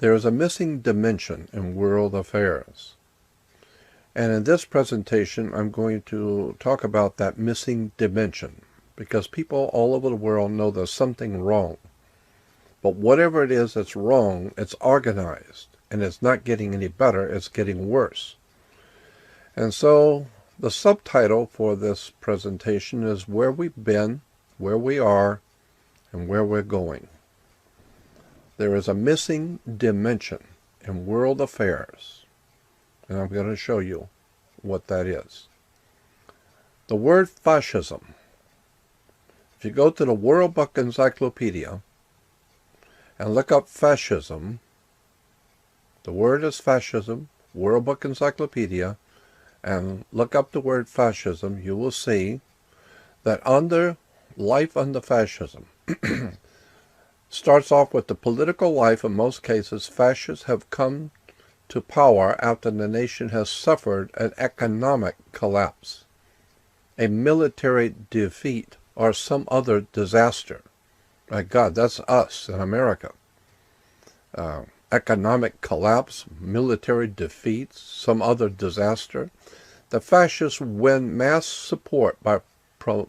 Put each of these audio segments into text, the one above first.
There is a missing dimension in world affairs. And in this presentation, I'm going to talk about that missing dimension, because people all over the world know there's something wrong. But whatever it is that's wrong, it's organized, and it's not getting any better, it's getting worse. And so the subtitle for this presentation is Where We've Been, Where We Are, and Where We're Going. There is a missing dimension in world affairs, and I'm going to show you what that is. The word fascism. If you go to the World Book Encyclopedia and look up fascism, the word is fascism, World Book Encyclopedia, and look up the word fascism, you will see that life under fascism starts off with the political life. In most cases, fascists have come to power after the nation has suffered an economic collapse, a military defeat, or some other disaster. My God, that's us in America. Economic collapse, military defeats, some other disaster. The fascists win mass support by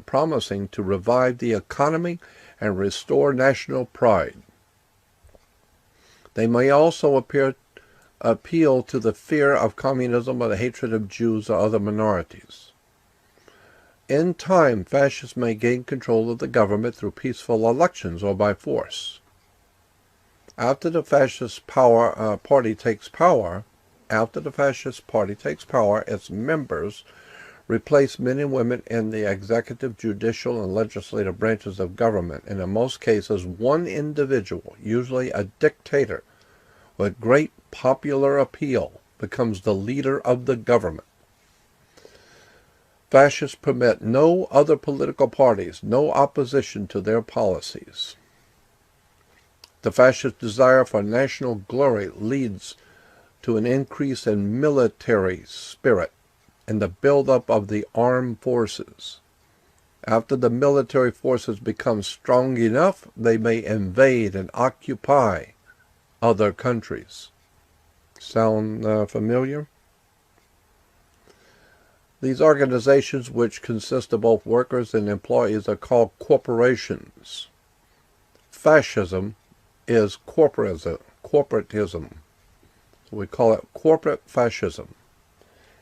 promising to revive the economy and restore national pride. They may also appeal to the fear of communism or the hatred of Jews or other minorities. In time, fascists may gain control of the government through peaceful elections or by force. After the fascist party takes power, its members replace men and women in the executive, judicial, and legislative branches of government, and in most cases one individual, usually a dictator, with great popular appeal, becomes the leader of the government. Fascists permit no other political parties, no opposition to their policies. The fascist desire for national glory leads to an increase in military spirit and the buildup of the armed forces. After the military forces become strong enough, they may invade and occupy other countries. Sound familiar? These organizations, which consist of both workers and employees, are called corporations. Fascism is corporatism. So we call it corporate fascism.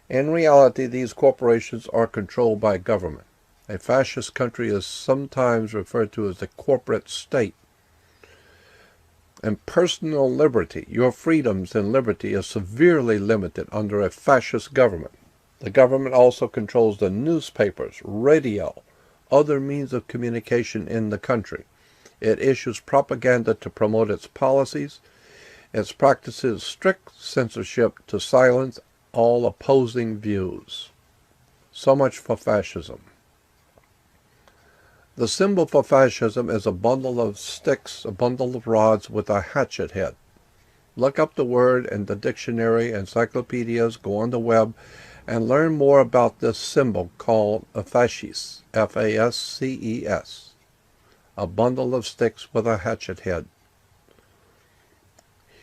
In reality, these corporations are controlled by government. A fascist country is sometimes referred to as the corporate state. And personal liberty, your freedoms and liberty, is severely limited under a fascist government. The government also controls the newspapers, radio, other means of communication in the country. It issues propaganda to promote its policies. It practices strict censorship to silence all opposing views. So much for fascism. The symbol for fascism is a bundle of sticks, a bundle of rods with a hatchet head. Look up the word in the dictionary, encyclopedias, go on the web, and learn more about this symbol called a fasces, F-A-S-C-E-S, a bundle of sticks with a hatchet head.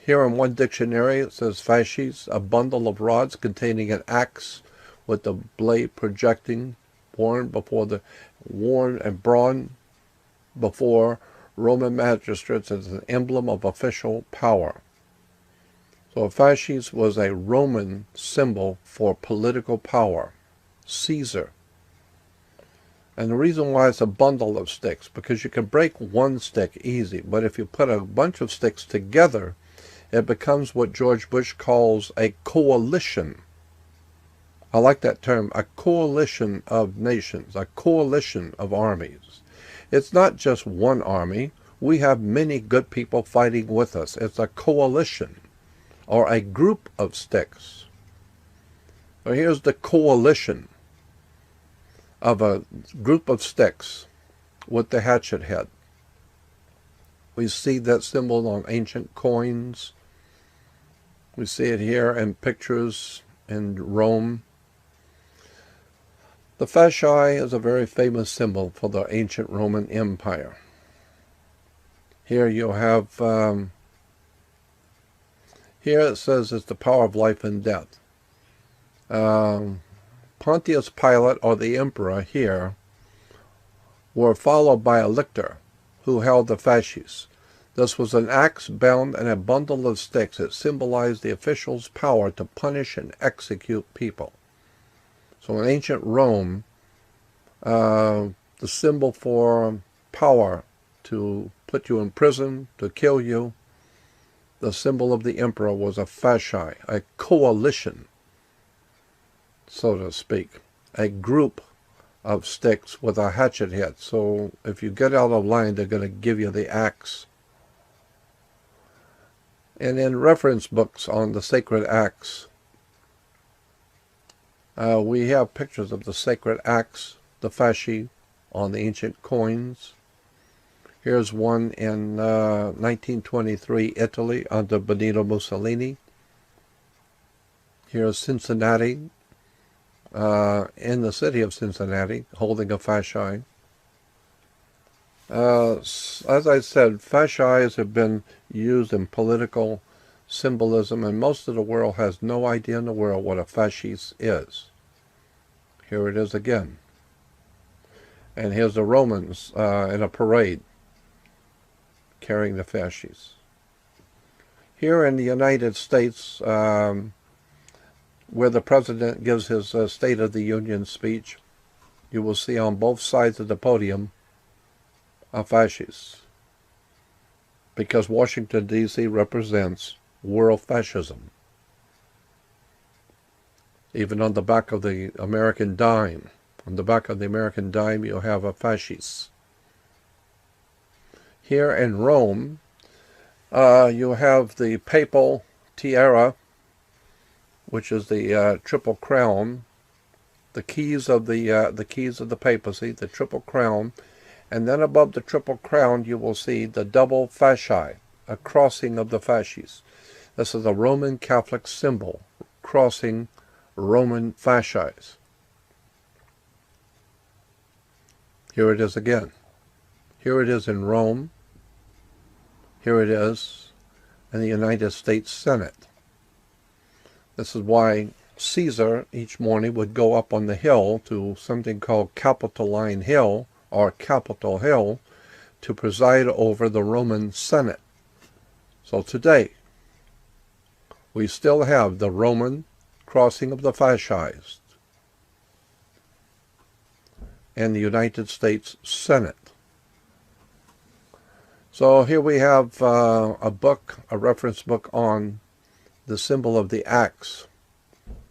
Here in one dictionary it says fasces, a bundle of rods containing an axe with the blade projecting, worn and brawn before Roman magistrates as an emblem of official power. So fasces was a Roman symbol for political power. Caesar. And the reason why it's a bundle of sticks, because you can break one stick easy, but if you put a bunch of sticks together, it becomes what George Bush calls a coalition. I like that term, a coalition of nations, a coalition of armies. It's not just one army. We have many good people fighting with us. It's a coalition, or a group of sticks. So here's the coalition of a group of sticks with the hatchet head. We see that symbol on ancient coins. We see it here in pictures in Rome. The fasci is a very famous symbol for the ancient Roman Empire. Here you'll have Here it says it's the power of life and death. Pontius Pilate, or the emperor here, were followed by a lictor, who held the fasces. This was an axe bound in a bundle of sticks. It symbolized the official's power to punish and execute people. So in ancient Rome, the symbol for power to put you in prison, to kill you, the symbol of the emperor was a fasci, a coalition, so to speak, a group of sticks with a hatchet head. So if you get out of line, they're going to give you the axe. And in reference books on the sacred axe, we have pictures of the sacred axe, the fasci, on the ancient coins. Here's one in 1923, Italy, under Benito Mussolini. Here's Cincinnati, in the city of Cincinnati, holding a fasci. As I said, fascis have been used in political symbolism, and most of the world has no idea in the world what a fascist is. Here it is again. And here's the Romans in a parade carrying the fasces. Here in the United States, where the president gives his State of the Union speech, you will see on both sides of the podium a fascist, because Washington, D.C. represents world fascism. Even on the back of the American dime, you'll have a fascist. Here in Rome, you have the papal tiara, which is the triple crown, the keys of the papacy, the triple crown, and then above the triple crown you will see the double fasci, a crossing of the fasces. This is a Roman Catholic symbol, crossing Roman fasces. Here it is again. Here it is in Rome. Here it is in the United States Senate. This is why Caesar each morning would go up on the hill to something called Capitoline Hill, or Capitol Hill, to preside over the Roman Senate. So today, we still have the Roman crossing of the fasces and the United States Senate. So here we have a book, a reference book on the symbol of the axe.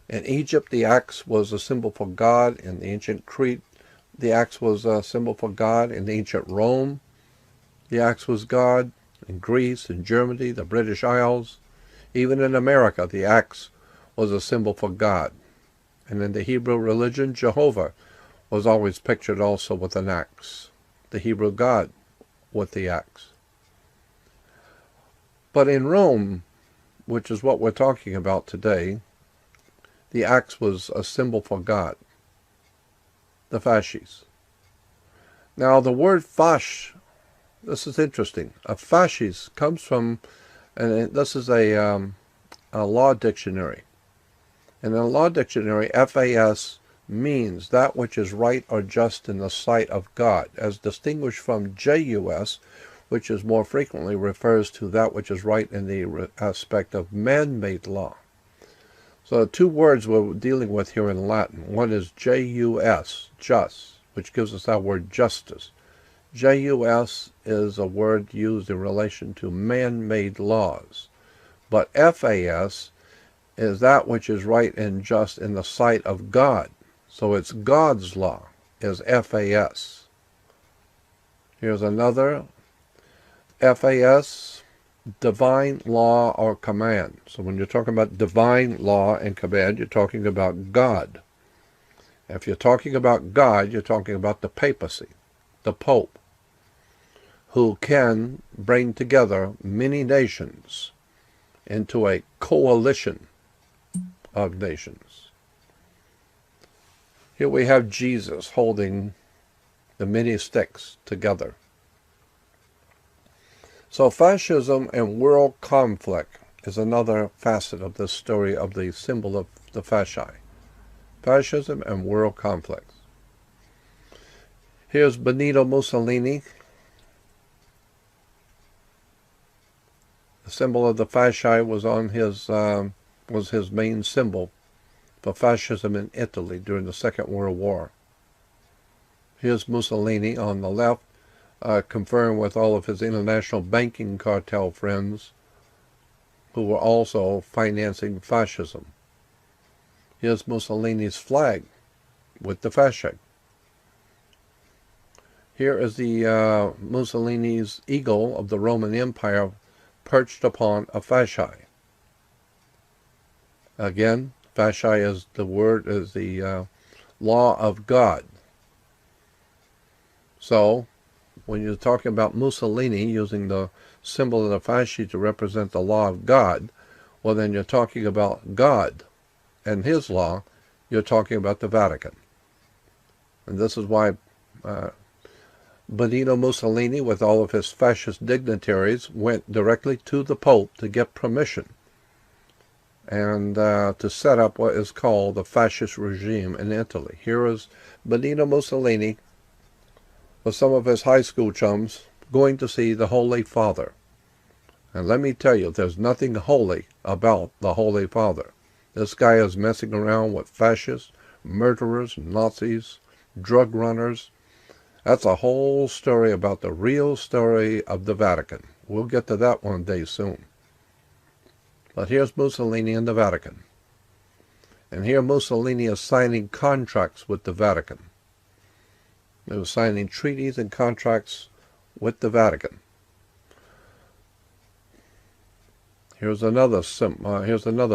In Egypt, the axe was a symbol for God. In the ancient Crete, the axe was a symbol for God. In ancient Rome, the axe was God. In Greece, in Germany, the British Isles, even in America, the axe was a symbol for God. And in the Hebrew religion, Jehovah was always pictured also with an axe, the Hebrew God with the axe. But in Rome, which is what we're talking about today, the axe was a symbol for God, the fasces. Now the word fasc, this is interesting. A fascis comes from, and this is a law dictionary. And in a law dictionary, FAS means that which is right or just in the sight of God, as distinguished from JUS, which is more frequently refers to that which is right in the aspect of man-made law. So the two words we're dealing with here in Latin, one is JUS, just, which gives us that word justice. JUS is a word used in relation to man-made laws. But FAS is that which is right and just in the sight of God. So it's God's law, is FAS. Here's another, FAS, divine law or command. So when you're talking about divine law and command, you're talking about God. If you're talking about God, you're talking about the papacy, the Pope, who can bring together many nations into a coalition of nations. Here we have Jesus holding the many sticks together. So fascism and world conflict is another facet of this story of the symbol of the fasci. Fascism and world conflicts. Here's Benito Mussolini. The symbol of the fasci was on his main symbol for fascism in Italy during the Second World War. Here's Mussolini on the left, conferring with all of his international banking cartel friends who were also financing fascism. Here's Mussolini's flag with the fasci. Here is the Mussolini's eagle of the Roman Empire perched upon a fasci. Again, fasci is the law of God. So, when you're talking about Mussolini using the symbol of the fasci to represent the law of God, well then you're talking about God and his law, you're talking about the Vatican. And this is why Benito Mussolini, with all of his fascist dignitaries, went directly to the Pope to get permission and to set up what is called the fascist regime in Italy. Here is Benito Mussolini with some of his high school chums going to see the Holy Father. And let me tell you, there's nothing holy about the Holy Father. This guy is messing around with fascists, murderers, Nazis, drug runners. That's a whole story about the real story of the Vatican. We'll get to that one day soon. But here's Mussolini in the Vatican. And here Mussolini is signing contracts with the Vatican. He was signing treaties and contracts with the Vatican. Here's another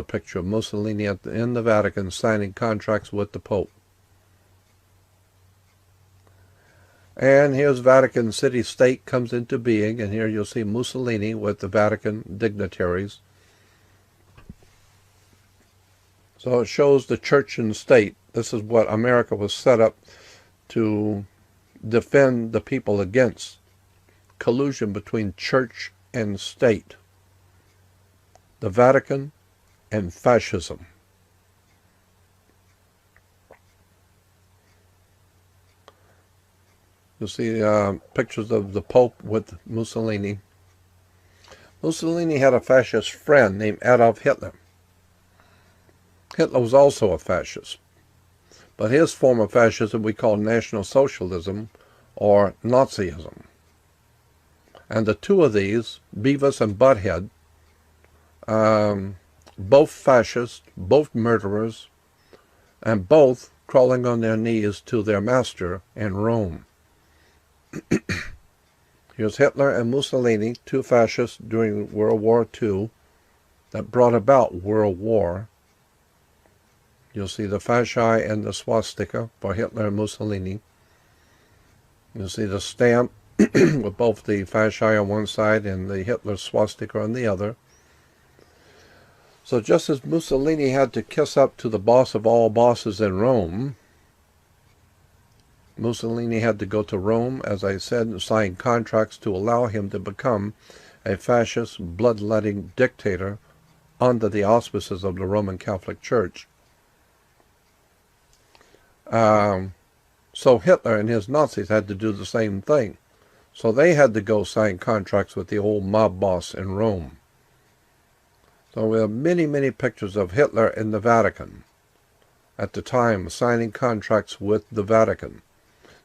picture of Mussolini in the Vatican signing contracts with the Pope. And here's Vatican City-State comes into being, and here you'll see Mussolini with the Vatican dignitaries. So it shows the church and state. This is what America was set up to defend the people against. Collusion between church and state. The Vatican and fascism. You'll see pictures of the Pope with Mussolini. Mussolini had a fascist friend named Adolf Hitler. Hitler was also a fascist. But his form of fascism we call National Socialism or Nazism. And the two of these, Beavis and Butthead, both fascists, both murderers, and both crawling on their knees to their master in Rome. Here's Hitler and Mussolini, two fascists during World War II that brought about World War. You'll see the fasci and the swastika for Hitler and Mussolini. You'll see the stamp with both the fasci on one side and the Hitler swastika on the other. So just as Mussolini had to kiss up to the boss of all bosses in Rome, Mussolini had to go to Rome, as I said, and sign contracts to allow him to become a fascist, bloodletting dictator under the auspices of the Roman Catholic Church. So Hitler and his Nazis had to do the same thing. So they had to go sign contracts with the old mob boss in Rome. So we have many, many pictures of Hitler in the Vatican at the time, signing contracts with the Vatican.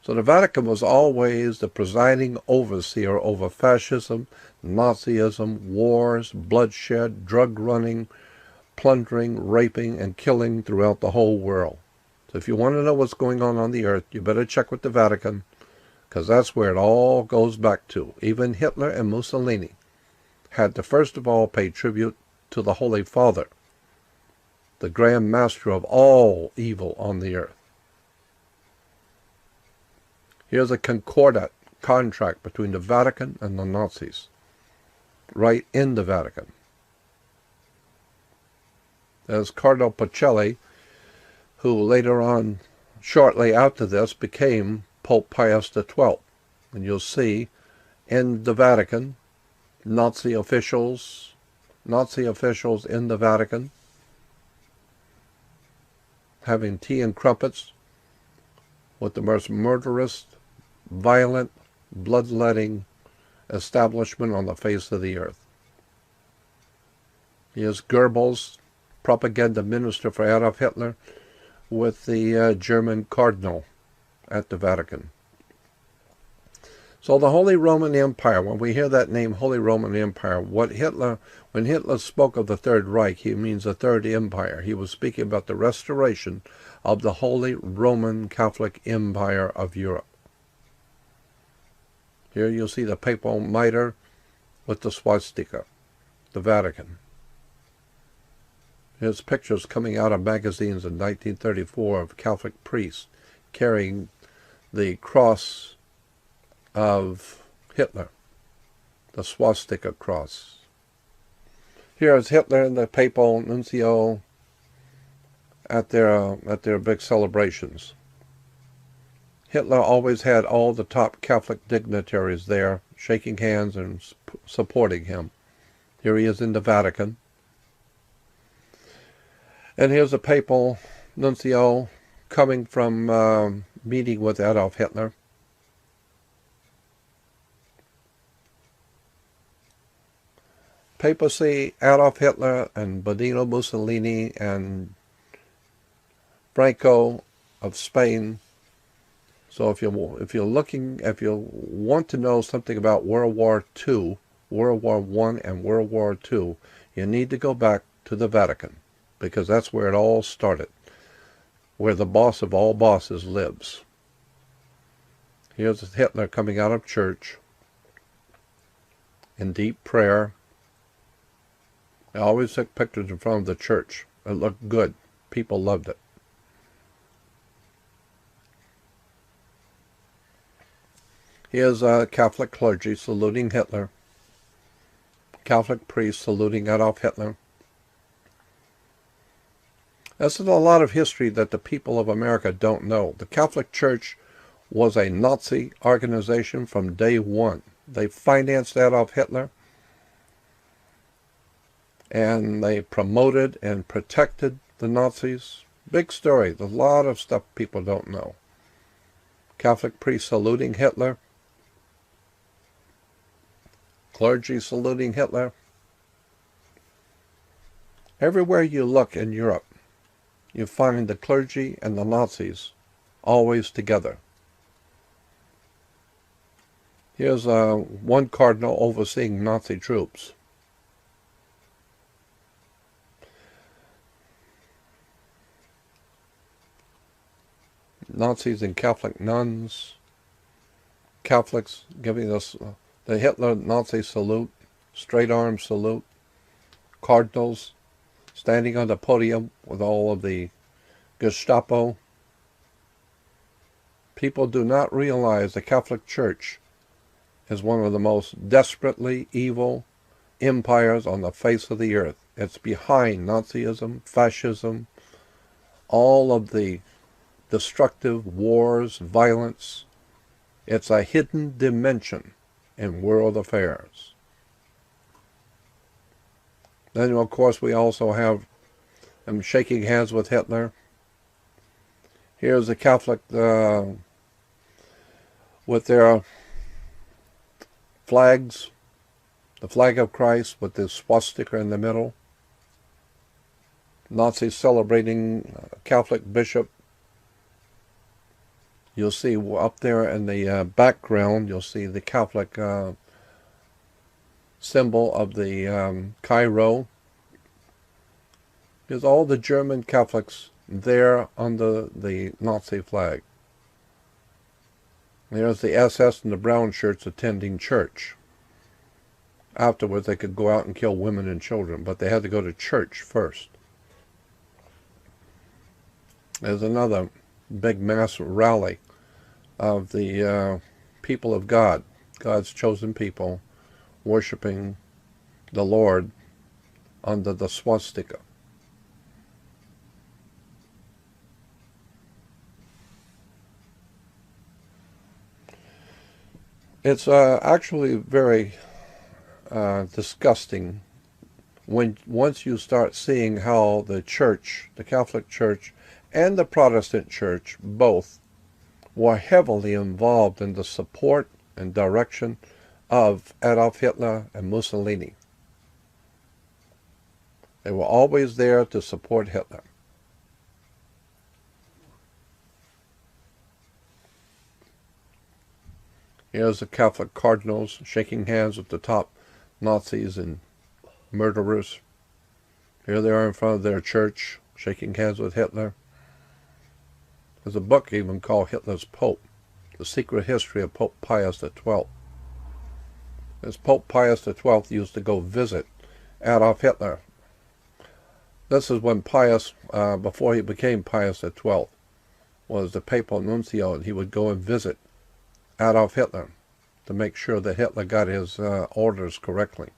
So the Vatican was always the presiding overseer over fascism, Nazism, wars, bloodshed, drug running, plundering, raping, and killing throughout the whole world. So if you want to know what's going on the earth, you better check with the Vatican, because that's where it all goes back to. Even Hitler and Mussolini had to first of all pay tribute to the Holy Father, the Grand Master of all evil on the earth. Here's a concordat contract between the Vatican and the Nazis, right in the Vatican. There's Cardinal Pacelli, who later on, shortly after this, became Pope Pius XII. And you'll see in the Vatican, Nazi officials, Nazi officials in the Vatican having tea and crumpets with the most murderous, violent, bloodletting establishment on the face of the earth. Here's Goebbels, propaganda minister for Adolf Hitler, with the German cardinal at the Vatican. So the Holy Roman Empire, when we hear that name, Holy Roman Empire, when Hitler spoke of the Third Reich, he means the Third Empire. He was speaking about the restoration of the Holy Roman Catholic Empire of Europe. Here you'll see the papal mitre with the swastika, the Vatican. Here's pictures coming out of magazines in 1934 of Catholic priests carrying the cross of Hitler, the swastika cross. Here is Hitler and the papal nuncio at their big celebrations. Hitler always had all the top Catholic dignitaries there, shaking hands and supporting him. Here he is in the Vatican. And here's a papal nuncio coming from meeting with Adolf Hitler. Papacy, Adolf Hitler, and Benito Mussolini, and Franco of Spain. So if you want to know something about World War II, World War I, and World War II, you need to go back to the Vatican, because that's where it all started, where the boss of all bosses lives. Here's Hitler coming out of church in deep prayer. I always took pictures in front of the church. It looked good. People loved it. Here's Catholic clergy saluting Hitler. Catholic priests saluting Adolf Hitler. This is a lot of history that the people of America don't know. The Catholic Church was a Nazi organization from day one. They financed Adolf Hitler, and they promoted and protected the Nazis. Big story. There's a lot of stuff people don't know. Catholic priests saluting Hitler. Clergy saluting Hitler. Everywhere you look in Europe, you find the clergy and the Nazis always together. Here's one cardinal overseeing Nazi troops. Nazis and Catholic nuns. Catholics giving us the Hitler Nazi salute, straight arm salute. Cardinals standing on the podium with all of the Gestapo. People do not realize the Catholic Church is one of the most desperately evil empires on the face of the earth. It's behind Nazism, fascism, all of the destructive wars, violence. It's a hidden dimension in world affairs. Then, of course, we also have them shaking hands with Hitler. Here's the Catholic with their flags, the flag of Christ with the swastika in the middle. Nazis celebrating Catholic bishop. You'll see up there in the background, you'll see the Catholic symbol of the Cairo. There's all the German Catholics there under the Nazi flag. There's the SS and the brown shirts attending church. Afterwards, they could go out and kill women and children, but they had to go to church first. There's another big mass rally of the people of God, God's chosen people, worshiping the Lord under the swastika. It's actually very disgusting once you start seeing how the church, the Catholic Church, and the Protestant Church both were heavily involved in the support and direction of Adolf Hitler and Mussolini. They were always there to support Hitler. Here's the Catholic cardinals shaking hands with the top Nazis and murderers. Here they are in front of their church, shaking hands with Hitler. There's a book even called Hitler's Pope, The Secret History of Pope Pius XII. This Pope Pius XII used to go visit Adolf Hitler. This is when Pius, before he became Pius XII, was the papal nuncio, and he would go and visit Adolf Hitler to make sure that Hitler got his orders correctly.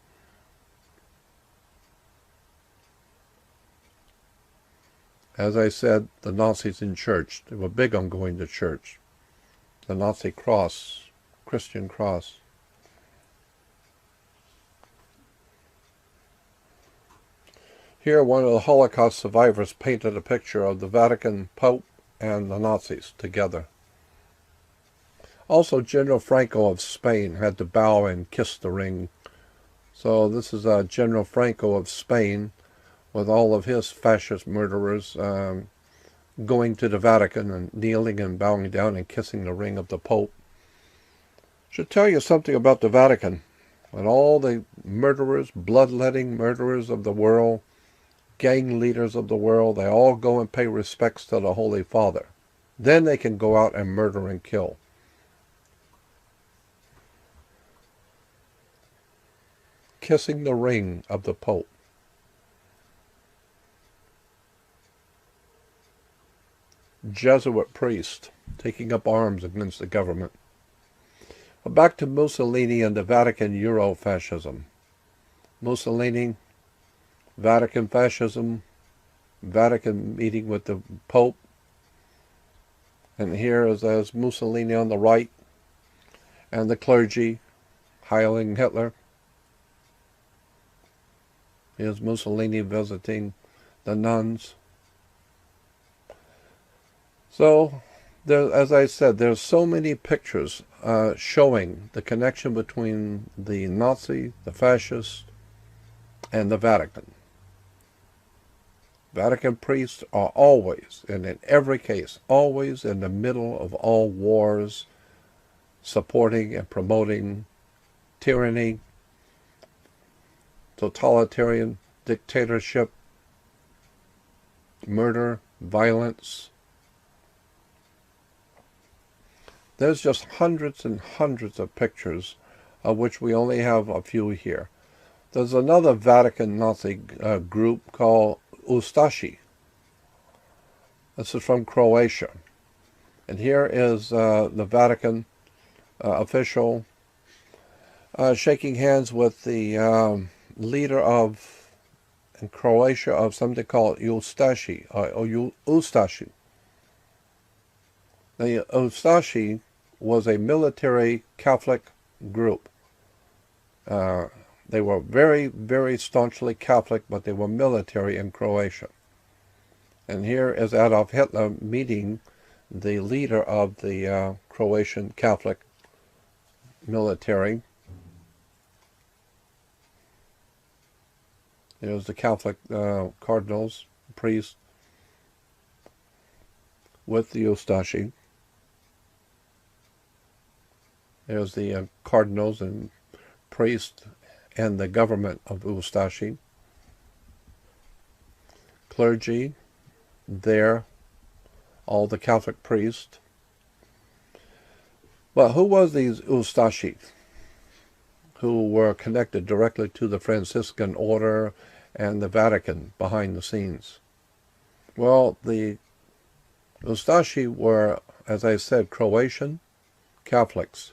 As I said, the Nazis in church, they were big on going to church. The Nazi cross, Christian cross. Here, one of the Holocaust survivors painted a picture of the Vatican Pope and the Nazis together. Also, General Franco of Spain had to bow and kiss the ring. So this is General Franco of Spain with all of his fascist murderers going to the Vatican and kneeling and bowing down and kissing the ring of the Pope. Should tell you something about the Vatican. And all the murderers, bloodletting murderers of the world, gang leaders of the world, they all go and pay respects to the Holy Father. Then they can go out and murder and kill. Kissing the ring of the Pope. Jesuit priest taking up arms against the government. But back to Mussolini and the Vatican Euro-fascism. Mussolini, Vatican fascism, Vatican meeting with the Pope. And here is Mussolini on the right, and the clergy hailing Hitler. Here's Mussolini visiting the nuns. So, as I said, there's so many pictures showing the connection between the Nazi, the fascists, and the Vatican. Vatican priests are always, and in every case, always in the middle of all wars, supporting and promoting tyranny, totalitarian dictatorship, murder, violence. There's just hundreds and hundreds of pictures, of which we only have a few here. There's another Vatican Nazi group called Ustashi. This is from Croatia. And here is the Vatican official shaking hands with the leader of, in Croatia, of something called Ustashi, or Ustashi. The Ustashi was a military Catholic group. They were very, very staunchly Catholic, but they were military in Croatia. And here is Adolf Hitler meeting the leader of the Croatian Catholic military. There's the Catholic cardinals, priests, with the Ustashi. There's the cardinals and priests and the government of Ustashi. Clergy, there, all the Catholic priests. But who was these Ustashi who were connected directly to the Franciscan order and the Vatican behind the scenes? Well, the Ustashi were, as I said, Croatian Catholics.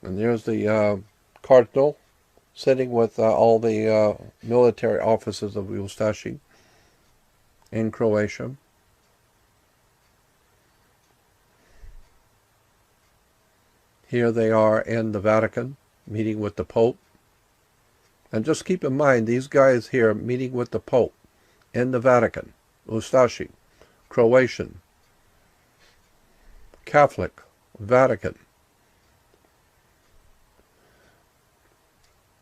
And there's the cardinal sitting with all the military officers of Ustashi in Croatia. Here they are in the Vatican, meeting with the Pope. And just keep in mind, these guys here meeting with the Pope in the Vatican, Ustashi, Croatian, Catholic, Vatican.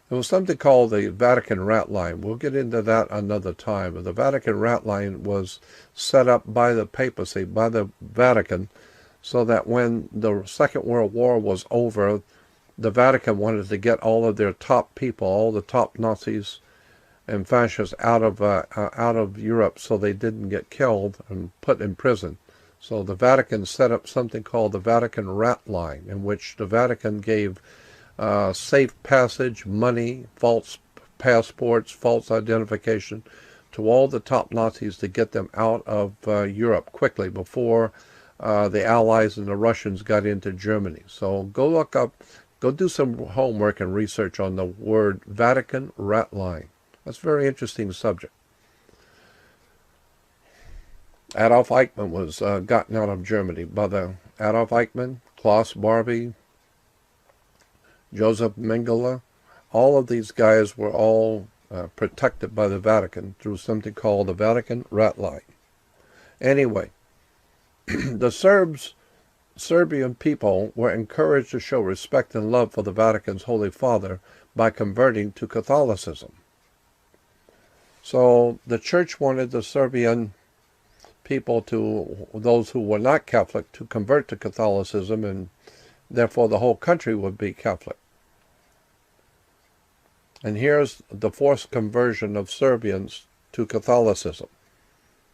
There was something called the Vatican rat line. We'll get into that another time. But the Vatican rat line was set up by the papacy, by the Vatican, so that when the Second World War was over, the Vatican wanted to get all of their top people, all the top Nazis and fascists out of Europe, so they didn't get killed and put in prison. So the Vatican set up something called the Vatican rat line, in which the Vatican gave safe passage, money, false passports, false identification to all the top Nazis to get them out of Europe quickly before the Allies and the Russians got into Germany. So go do some homework and research on the word Vatican rat line. That's a very interesting subject. Adolf Eichmann was gotten out of Germany by the Adolf Eichmann, Klaus Barbie, Joseph Mengele. All of these guys were all protected by the Vatican through something called the Vatican rat line. Anyway, the Serbian people were encouraged to show respect and love for the Vatican's Holy Father by converting to Catholicism. So the church wanted the Serbian people, those who were not Catholic, to convert to Catholicism, and therefore the whole country would be Catholic. And here's the forced conversion of Serbians to Catholicism.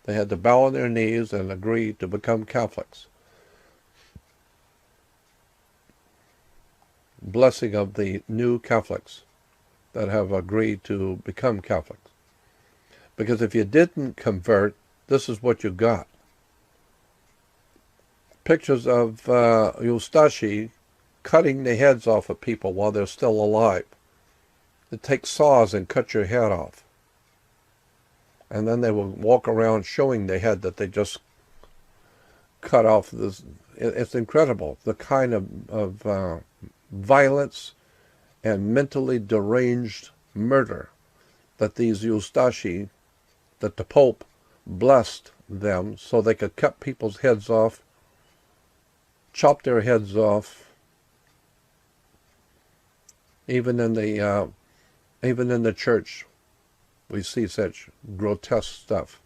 They had to bow on their knees and agree to become Catholics. Blessing of the new Catholics that have agreed to become Catholics. Because if you didn't convert, this is what you got. Pictures of Ustashi cutting the heads off of people while they're still alive. They take saws and cut your head off. And then they will walk around showing the head that they just cut off. It's incredible, the kind of violence and mentally deranged murder that these Ustashi, that the Pope blessed them so they could cut people's heads off, chop their heads off. Even in the church, we see such grotesque stuff.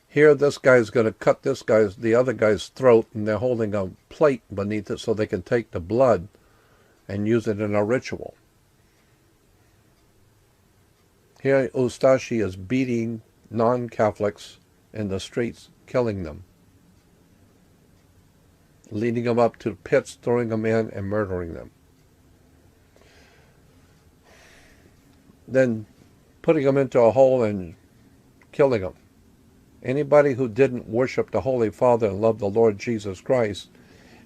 Here, this guy's going to cut the other guy's throat, and they're holding a plate beneath it so they can take the blood and use it in a ritual. Here, Ustashi is beating non-Catholics in the streets, killing them, leading them up to pits, throwing them in, and murdering them. Then putting them into a hole and killing them. Anybody who didn't worship the Holy Father and love the Lord Jesus Christ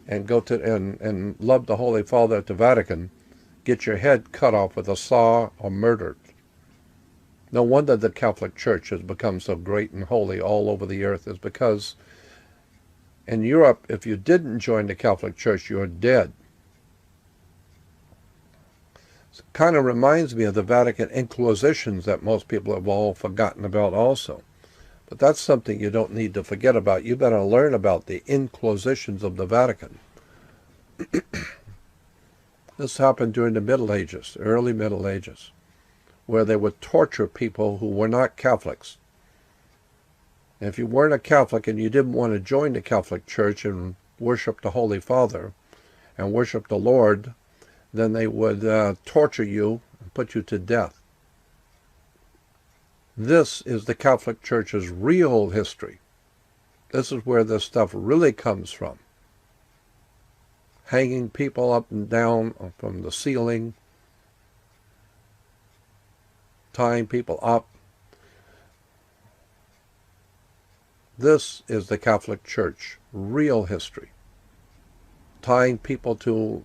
and go to and love the Holy Father at the Vatican, get your head cut off with a saw or murdered. No wonder the Catholic Church has become so great and holy all over the earth, is because in Europe, if you didn't join the Catholic Church, you're dead. It kind of reminds me of the Vatican Inquisitions that most people have all forgotten about also. But that's something you don't need to forget about. You better learn about the Inquisitions of the Vatican. This happened during the Middle Ages, early Middle Ages, where they would torture people who were not Catholics. And if you weren't a Catholic and you didn't want to join the Catholic Church and worship the Holy Father and worship the Lord, then they would torture you and put you to death. This is the Catholic Church's real history. This is where this stuff really comes from. Hanging people up and down from the ceiling, tying people up. This is the Catholic Church, real history. Tying people to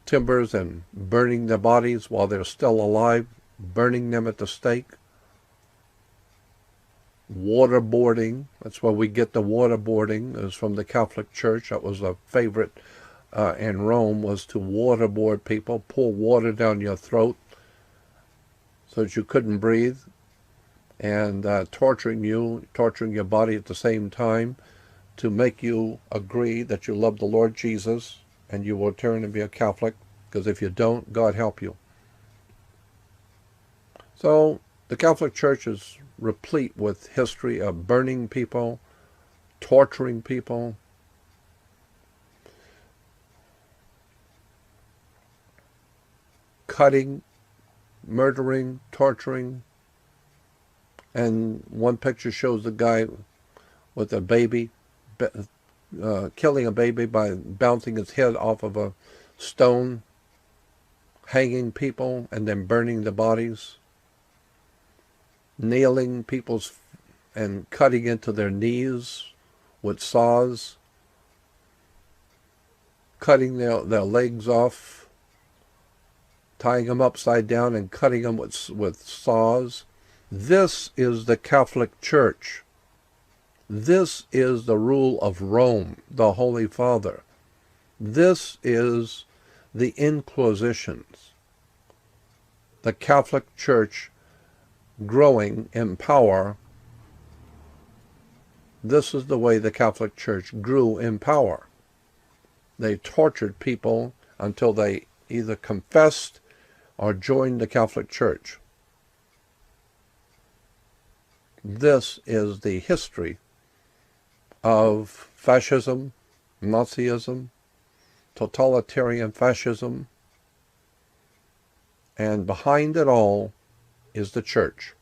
timbers and burning their bodies while they're still alive, burning them at the stake. Waterboarding, that's where we get the waterboarding, is from the Catholic Church. That was a favorite in Rome, was to waterboard people, pour water down your throat, so that you couldn't breathe, and torturing your body at the same time to make you agree that you love the Lord Jesus and you will turn and be a Catholic, because if you don't, God help you. So the Catholic Church is replete with history of burning people, torturing people, cutting, murdering, torturing. And one picture shows the guy with a baby, killing a baby by bouncing its head off of a stone, hanging people, and then burning the bodies, nailing people's and cutting into their knees with saws, cutting their legs off, tying them upside down and cutting them with saws. This is the Catholic Church. This is the rule of Rome, the Holy Father. This is the Inquisitions. The Catholic Church growing in power. This is the way the Catholic Church grew in power. They tortured people until they either confessed or joined the Catholic Church. This is the history of fascism, Nazism, totalitarian fascism, and behind it all is the Church.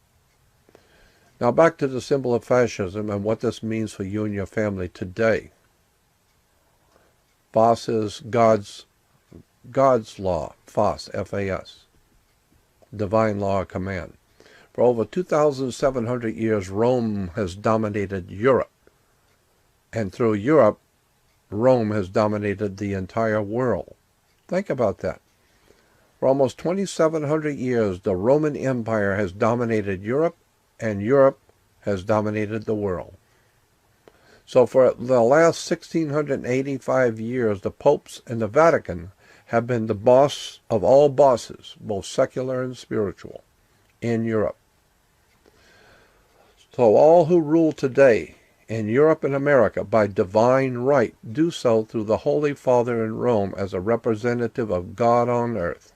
Now back to the symbol of fascism and what this means for you and your family today. Fas is God's law, Fas, F-A-S, divine law or command. For over 2,700 years, Rome has dominated Europe. And through Europe, Rome has dominated the entire world. Think about that. For almost 2,700 years, the Roman Empire has dominated Europe, and Europe has dominated the world. So for the last 1,685 years, the popes and the Vatican have been the boss of all bosses, both secular and spiritual, in Europe. So all who rule today in Europe and America by divine right do so through the Holy Father in Rome as a representative of God on earth.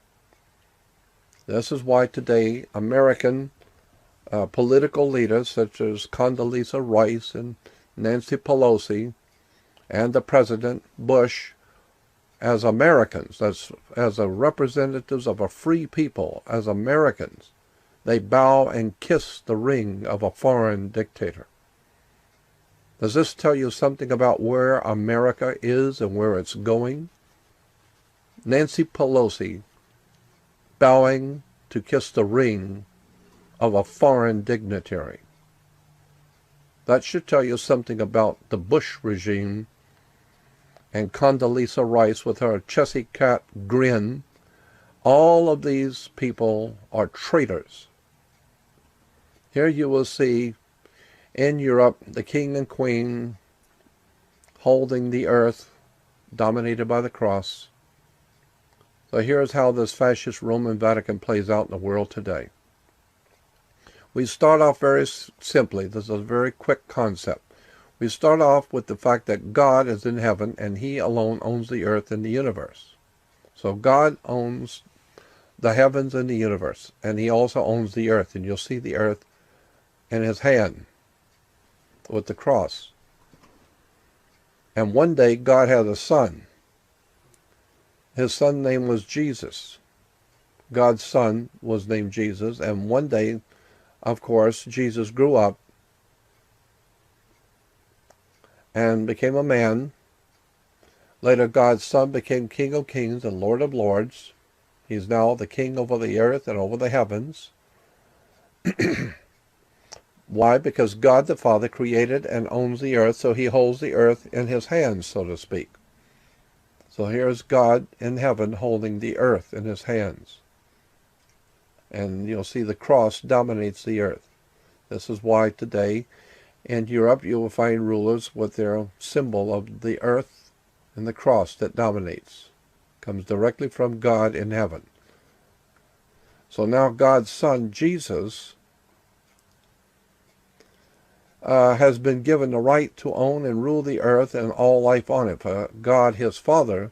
This is why today American political leaders such as Condoleezza Rice and Nancy Pelosi and the President Bush, as Americans, as representatives of a free people, as Americans, they bow and kiss the ring of a foreign dictator. Does this tell you something about where America is and where it's going? Nancy Pelosi bowing to kiss the ring of a foreign dignitary. That should tell you something about the Bush regime and Condoleezza Rice with her Chessy cat grin. All of these people are traitors. Here you will see in Europe the king and queen holding the earth, dominated by the cross. So here's how this fascist Roman Vatican plays out in the world today. We start off very simply. This is a very quick concept. We start off with the fact that God is in heaven and He alone owns the earth and the universe. So God owns the heavens and the universe, and He also owns the earth, and you'll see the earth in His hand with the cross. And one day God had a son. His son's name was Jesus. God's son was named Jesus, and one day, of course, Jesus grew up and became a man. Later, God's son became King of Kings and Lord of Lords. He's now the king over the earth and over the heavens. Why? Because God the Father created and owns the earth, so He holds the earth in His hands, so to speak. So here's God in heaven holding the earth in His hands. And you'll see the cross dominates the earth. This is why today in Europe you will find rulers with their symbol of the earth and the cross that dominates. Comes directly from God in heaven. So now God's Son, Jesus, has been given the right to own and rule the earth and all life on it for God his Father.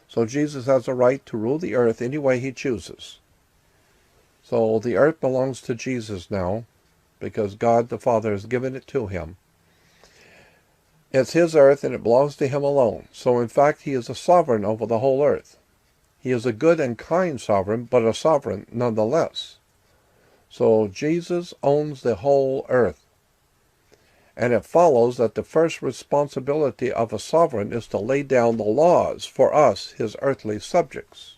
So Jesus has a right to rule the earth any way he chooses. So the earth belongs to Jesus now, because God the Father has given it to him. It's his earth and it belongs to him alone. So in fact he is a sovereign over the whole earth. He is a good and kind sovereign, but a sovereign nonetheless. So Jesus owns the whole earth. And it follows that the first responsibility of a sovereign is to lay down the laws for us, his earthly subjects.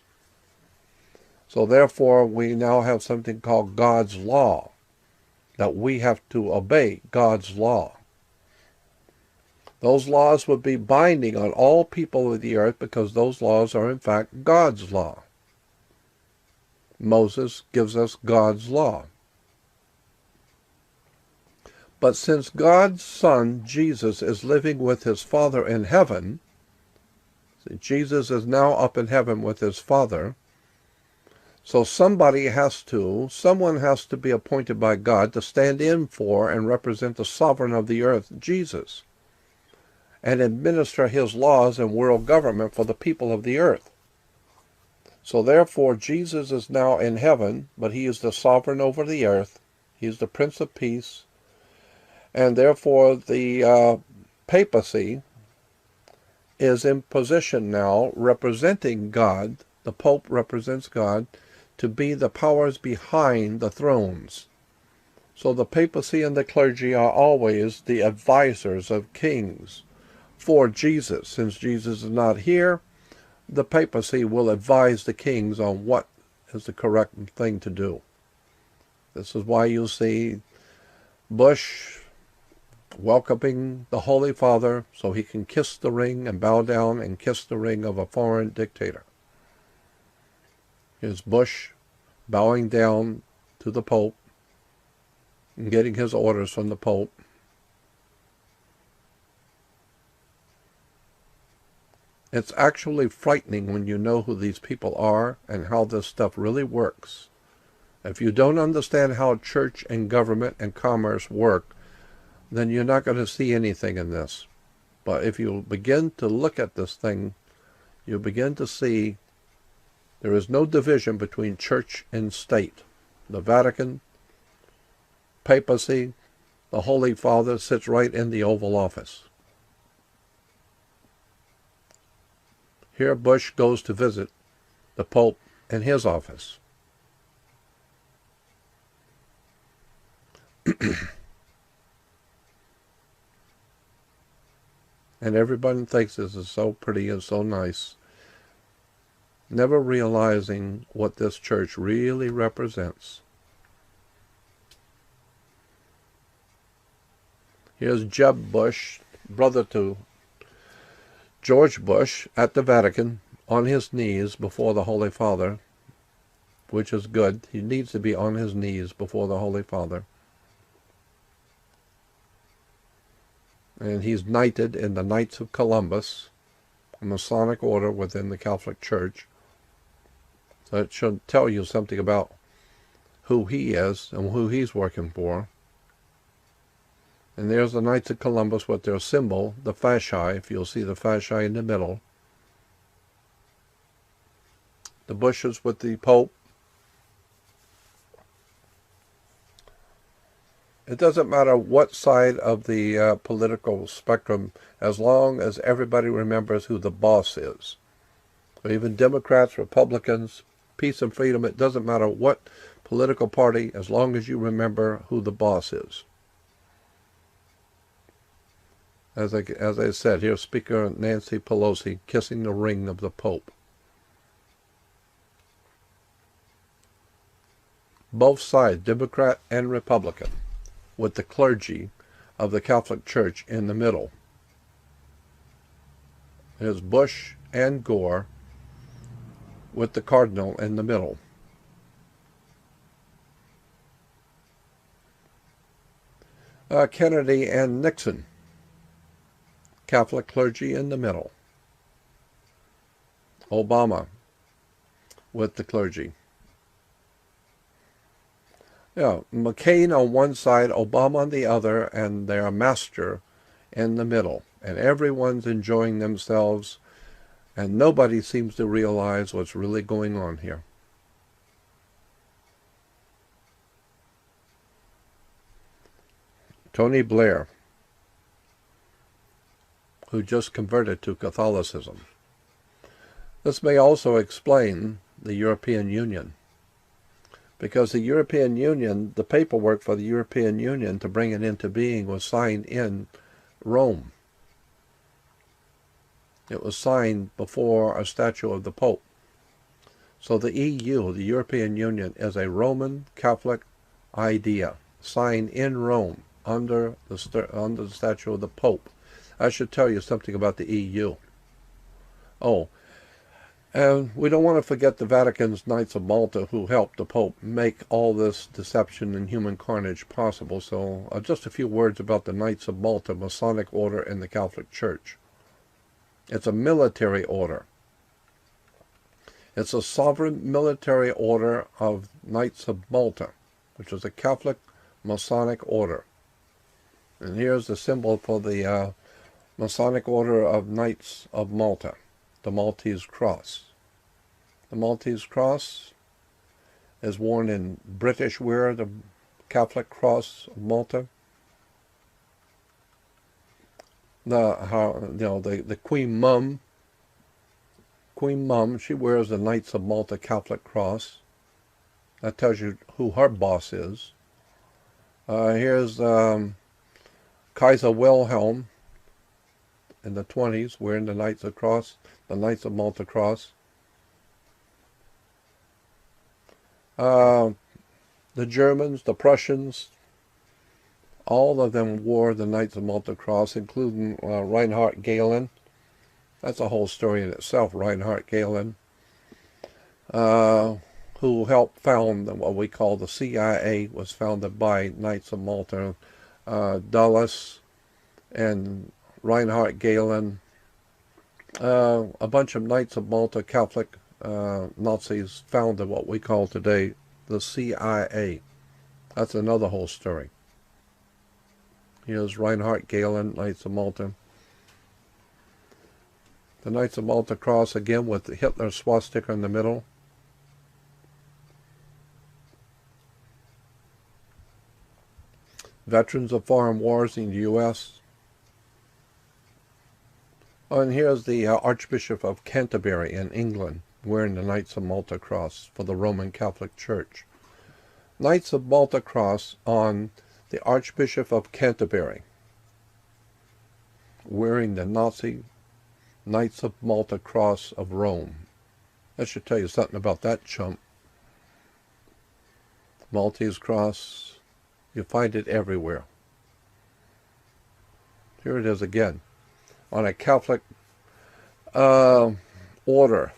So therefore we now have something called God's law, that we have to obey God's law. Those laws would be binding on all people of the earth because those laws are in fact God's law. Moses gives us God's law. But since God's Son, Jesus, is living with his Father in heaven, Jesus is now up in heaven with his Father, so someone has to be appointed by God to stand in for and represent the sovereign of the earth, Jesus, and administer his laws and world government for the people of the earth. So therefore Jesus is now in heaven, but he is the sovereign over the earth. He is the Prince of Peace. And therefore the papacy is in position now representing God. The Pope represents God to be the powers behind the thrones. So the papacy and the clergy are always the advisors of kings for Jesus. Since Jesus is not here, the papacy will advise the kings on what is the correct thing to do. This is why you see Bush welcoming the Holy Father so he can kiss the ring and bow down and kiss the ring of a foreign dictator. Here's Bush bowing down to the Pope and getting his orders from the Pope. It's actually frightening when you know who these people are and how this stuff really works. If you don't understand how church and government and commerce work, then you're not going to see anything in this. But if you begin to look at this thing, you begin to see there is no division between church and state. The Vatican, papacy, the Holy Father sits right in the Oval Office. Here Bush goes to visit the Pope in his office. And everybody thinks this is so pretty and so nice, never realizing what this church really represents. Here's Jeb Bush, brother to George Bush, at the Vatican, on his knees before the Holy Father, which is good. He needs to be on his knees before the Holy Father. And he's knighted in the Knights of Columbus, a Masonic order within the Catholic Church. So it should tell you something about who he is and who he's working for. And there's the Knights of Columbus with their symbol, the fasci, if you'll see the fasci in the middle. The Bushes with the Pope. It doesn't matter what side of the political spectrum, as long as everybody remembers who the boss is. So even Democrats, Republicans, peace and freedom, it doesn't matter what political party, as long as you remember who the boss is. As I said, here's Speaker Nancy Pelosi kissing the ring of the Pope. Both sides, Democrat and Republican, with the clergy of the Catholic Church in the middle. There's Bush and Gore with the Cardinal in the middle. Kennedy and Nixon, Catholic clergy in the middle. Obama with the clergy. Yeah, McCain on one side, Obama on the other, and their master in the middle. And everyone's enjoying themselves, and nobody seems to realize what's really going on here. Tony Blair, who just converted to Catholicism. This may also explain the European Union, because the European Union, the paperwork for the European Union to bring it into being was signed in Rome. It was signed before a statue of the Pope. So the EU, the European Union, is a Roman Catholic idea, signed in Rome under the statue of the Pope. I should tell you something about the EU. Oh, and we don't want to forget the Vatican's Knights of Malta, who helped the Pope make all this deception and human carnage possible. So just a few words about the Knights of Malta, Masonic order in the Catholic Church. It's a military order. It's a sovereign military order of Knights of Malta, which is a Catholic Masonic order. And here's the symbol for the Masonic Order of Knights of Malta, the Maltese Cross. The Maltese Cross is worn in British wear, the Catholic Cross of Malta. The Queen Mum, she wears the Knights of Malta Catholic Cross. That tells you who her boss is. Here's Kaiser Wilhelm in the 20s wearing the Knights of Malta Cross. The Germans, the Prussians, all of them wore the Knights of Malta Cross, including Reinhard Gehlen. That's a whole story in itself, Reinhard Gehlen, who helped found what we call the CIA, was founded by Knights of Malta. Dulles and Reinhard Gehlen, a bunch of Knights of Malta Catholic Nazis founded what we call today the CIA. That's another whole story. Here's Reinhard Gehlen, Knights of Malta. The Knights of Malta Cross again with the Hitler swastika in the middle. Veterans of foreign wars in the U.S. Oh, and here's the Archbishop of Canterbury in England wearing the Knights of Malta Cross for the Roman Catholic Church. Knights of Malta Cross on the Archbishop of Canterbury wearing the Nazi Knights of Malta Cross of Rome. That should tell you something about that chump. Maltese Cross, you find it everywhere. Here it is again. On a Catholic order.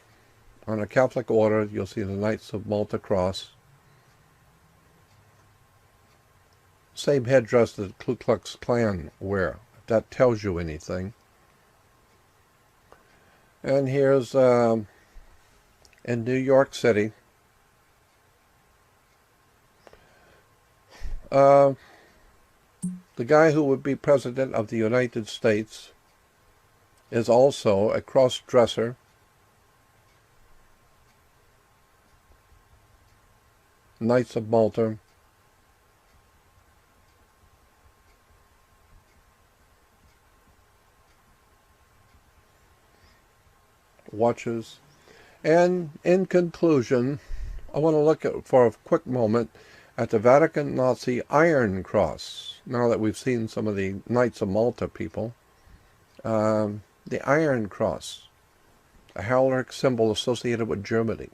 On a Catholic order, you'll see the Knights of Malta Cross. Same headdress that the Ku Klux Klan wear, if that tells you anything. And here's in New York City, the guy who would be President of the United States is also a cross-dresser. Knights of Malta. Watches. And in conclusion, I want to look at, for a quick moment, at the Vatican Nazi Iron Cross. Now that we've seen some of the Knights of Malta people, the Iron Cross, a Heraldic symbol associated with Germany.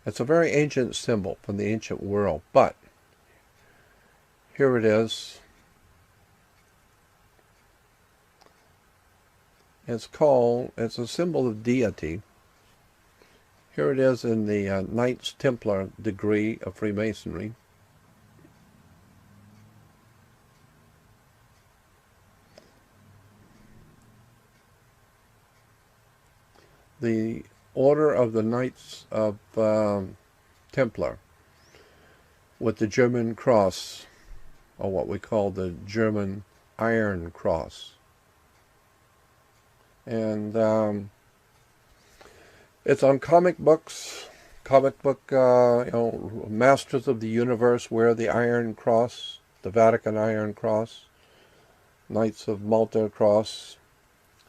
It's a very ancient symbol from the ancient world, but here it is. It's a symbol of deity. Here it is in the Knights Templar degree of Freemasonry. The Order of the Knights of Templar with the German cross, or what we call the German Iron Cross. And it's on comic books. Comic book, Masters of the Universe wear the Iron Cross, the Vatican Iron Cross, Knights of Malta Cross.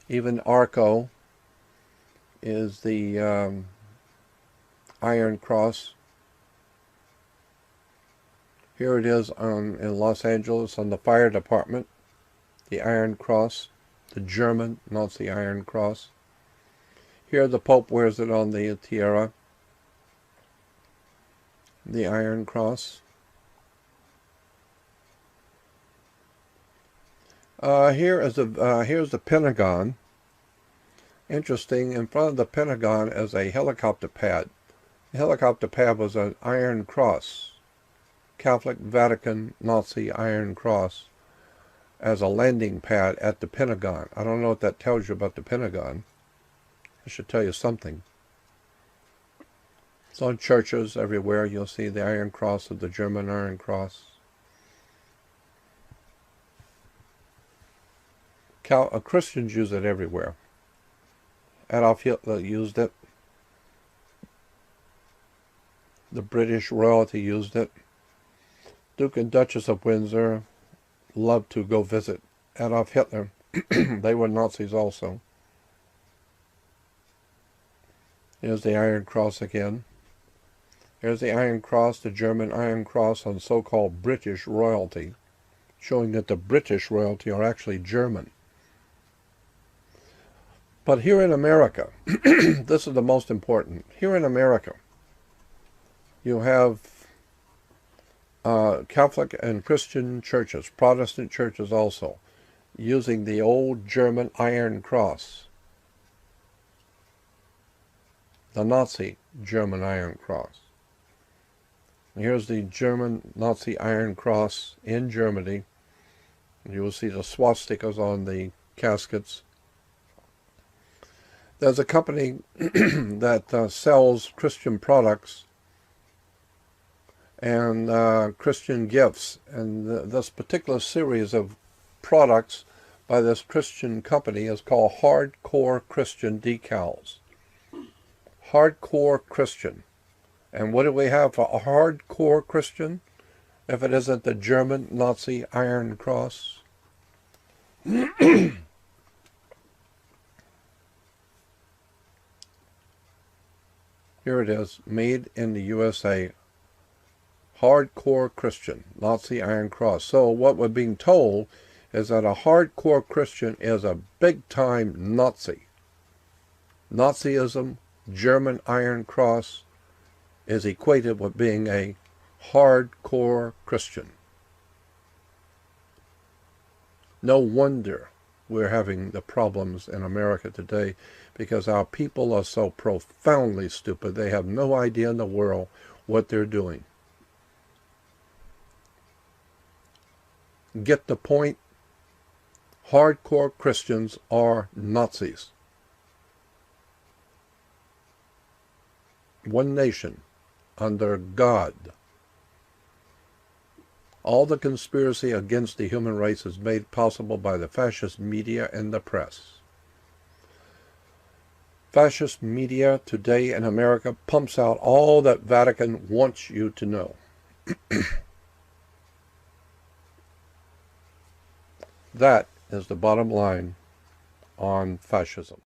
Even Arco is the Iron Cross. Here it is in Los Angeles on the fire department, the Iron Cross, the German Nazi Iron Cross. Here the Pope wears it on the tiara, the Iron Cross. Here's the Pentagon. Interesting, in front of the Pentagon is a helicopter pad. The helicopter pad was an Iron Cross, Catholic Vatican Nazi Iron Cross, as a landing pad at the Pentagon. I don't know what that tells you about the Pentagon. It should tell you something. It's on churches everywhere. You'll see the Iron Cross of the German Iron Cross. Christians use it everywhere. Adolf Hitler used it. The British royalty used it. Duke and Duchess of Windsor loved to go visit Adolf Hitler. They were Nazis also. Here's the Iron Cross again. Here's the Iron Cross, the German Iron Cross on so-called British royalty, showing that the British royalty are actually German. But here in America, this is the most important. Here in America, you have Catholic and Christian churches, Protestant churches also, using the old German Iron Cross, the Nazi German Iron Cross. Here's the German Nazi Iron Cross in Germany. You will see the swastikas on the caskets. There's a company that sells Christian products and Christian gifts, and this particular series of products by this Christian company is called Hardcore Christian Decals. Hardcore Christian. And what do we have for a hardcore Christian if it isn't the German Nazi Iron Cross? Here it is, made in the USA. Hardcore Christian, Nazi Iron Cross. So what we're being told is that a hardcore Christian is a big-time Nazi. Nazism, German Iron Cross, is equated with being a hardcore Christian. No wonder we're having the problems in America today, because our people are so profoundly stupid. They have no idea in the world what they're doing. Get the point? Hardcore Christians are Nazis. One nation, under God. All the conspiracy against the human race is made possible by the fascist media and the press. Fascist media today in America pumps out all that Vatican wants you to know. That is the bottom line on fascism.